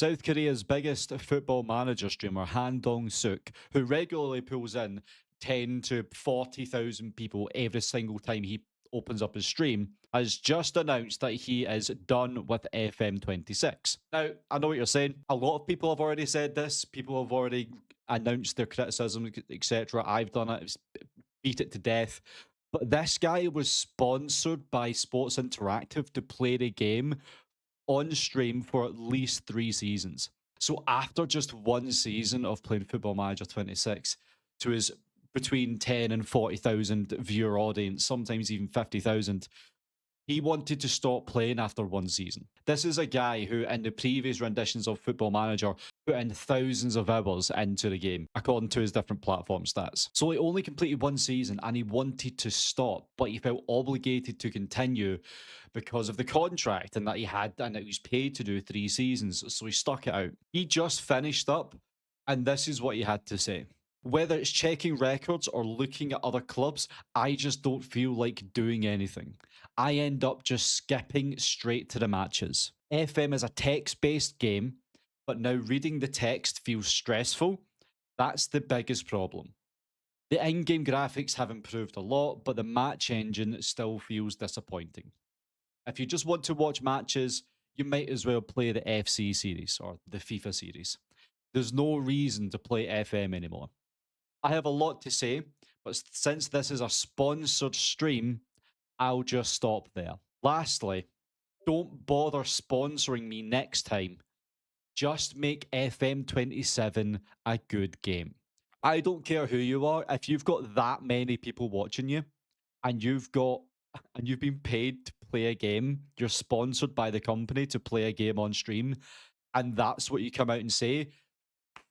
South Korea's biggest football manager streamer, Han Dong-suk, who regularly pulls in 10 to 40,000 people every single time he opens up his stream, has just announced that he is done with FM26. Now, I know what you're saying. A lot of people have already said this. People have already announced their criticism, etc. I've done it. Beat it to death. But this guy was sponsored by Sports Interactive to play the game on stream for at least 3 seasons. So after just one season of playing Football Manager 26 to his between 10 and 40,000 viewer audience, sometimes even 50,000, he wanted to stop playing after one season. This is a guy who, in the previous renditions of Football Manager, put in thousands of hours into the game, according to his different platform stats. So he only completed one season and he wanted to stop, but he felt obligated to continue because of the contract and that he had, and that he was paid to do 3 seasons. So he stuck it out. He just finished up, and this is what he had to say. Whether it's checking records or looking at other clubs, I just don't feel like doing anything. I end up just skipping straight to the matches. FM is a text-based game, but now reading the text feels stressful. That's the biggest problem. The in-game graphics have improved a lot, but the match engine still feels disappointing. If you just want to watch matches, you might as well play the FC series or the FIFA series. There's no reason to play FM anymore. I have a lot to say, but since this is a sponsored stream, I'll just stop there. Lastly, don't bother sponsoring me next time. Just make FM27 a good game. I don't care who you are. If you've got that many people watching you and you've been paid to play a game, you're sponsored by the company to play a game on stream, and that's what you come out and say,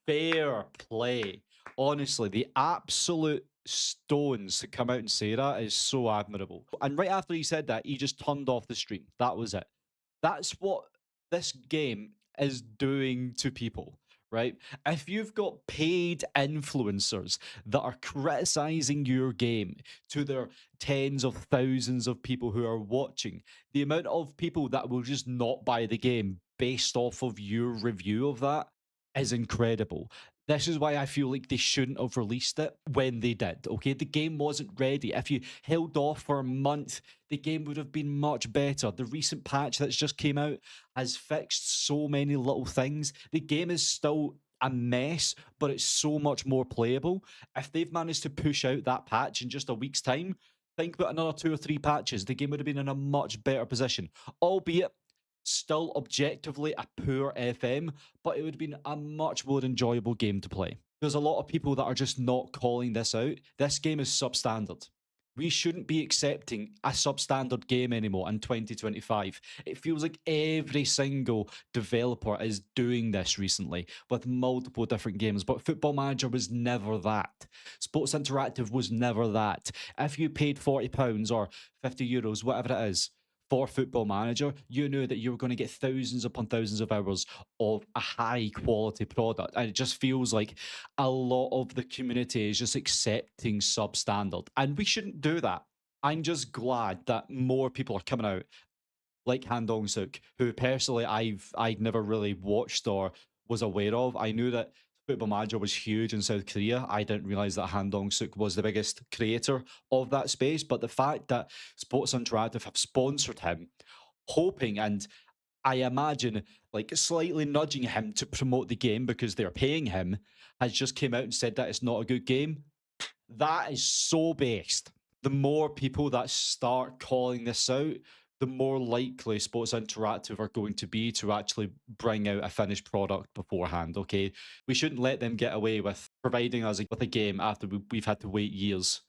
fair play. Honestly, the absolute stones to come out and say that is so admirable. And right after he said that, he just turned off the stream. That was it. That's what this game is doing to people, right? If you've got paid influencers that are criticizing your game to their tens of thousands of people who are watching, the amount of people that will just not buy the game based off of your review of that is incredible. This is why I feel like they shouldn't have released it when they did. Okay, the game wasn't ready. If you held off for a month, the game would have been much better. The recent patch that's just came out has fixed so many little things. The game is still a mess, but it's so much more playable. If they've managed to push out that patch in just a week's time, think about another 2 or 3 patches. The game would have been in a much better position, albeit still objectively a poor FM, but it would have been a much more enjoyable game to play. There's a lot of people that are just not calling this out. This game is substandard. We shouldn't be accepting a substandard game anymore in 2025. It feels like every single developer is doing this recently with multiple different games, but Football Manager was never that. Sports Interactive was never that. If you paid £40 or €50, whatever it is, for Football Manager, you knew that you were going to get thousands upon thousands of hours of a high quality product. And it just feels like a lot of the community is just accepting substandard. And we shouldn't do that. I'm just glad that more people are coming out, like Han Dong-suk, who personally I'd never really watched or was aware of. I knew that Football Manager was huge in South Korea. I didn't realize that Han Dong-suk was the biggest creator of that space. But the fact that Sports Interactive have sponsored him, hoping and I imagine like slightly nudging him to promote the game because they're paying him, has just came out and said that it's not a good game. That is so based. The more people that start calling this out, the more likely Sports Interactive are going to be to actually bring out a finished product beforehand, okay? We shouldn't let them get away with providing us with a game after we've had to wait years,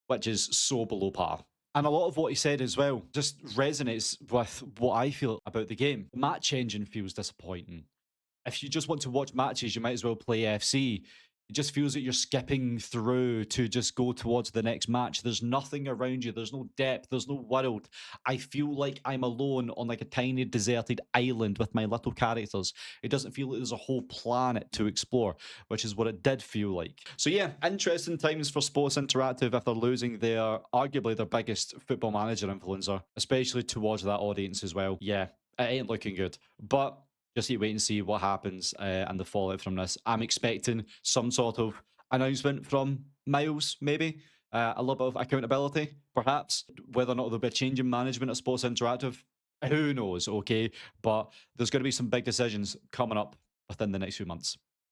which is so below par. And a lot of what he said as well just resonates with what I feel about the game. The match engine feels disappointing. If you just want to watch matches, you might as well play FC. It just feels that you're skipping through to just go towards the next match. There's nothing around you. There's no depth. There's no world. I feel like I'm alone on like a tiny deserted island with my little characters. It doesn't feel like there's a whole planet to explore, which is what it did feel like. So yeah, interesting times for Sports Interactive if they're losing arguably their biggest Football Manager influencer, especially towards that audience as well. Yeah, it ain't looking good. But just wait and see what happens and the fallout from this. I'm expecting some sort of announcement from Miles, maybe. A little bit of accountability, perhaps. Whether or not there'll be a change in management at Sports Interactive, who knows, okay? But there's going to be some big decisions coming up within the next few months.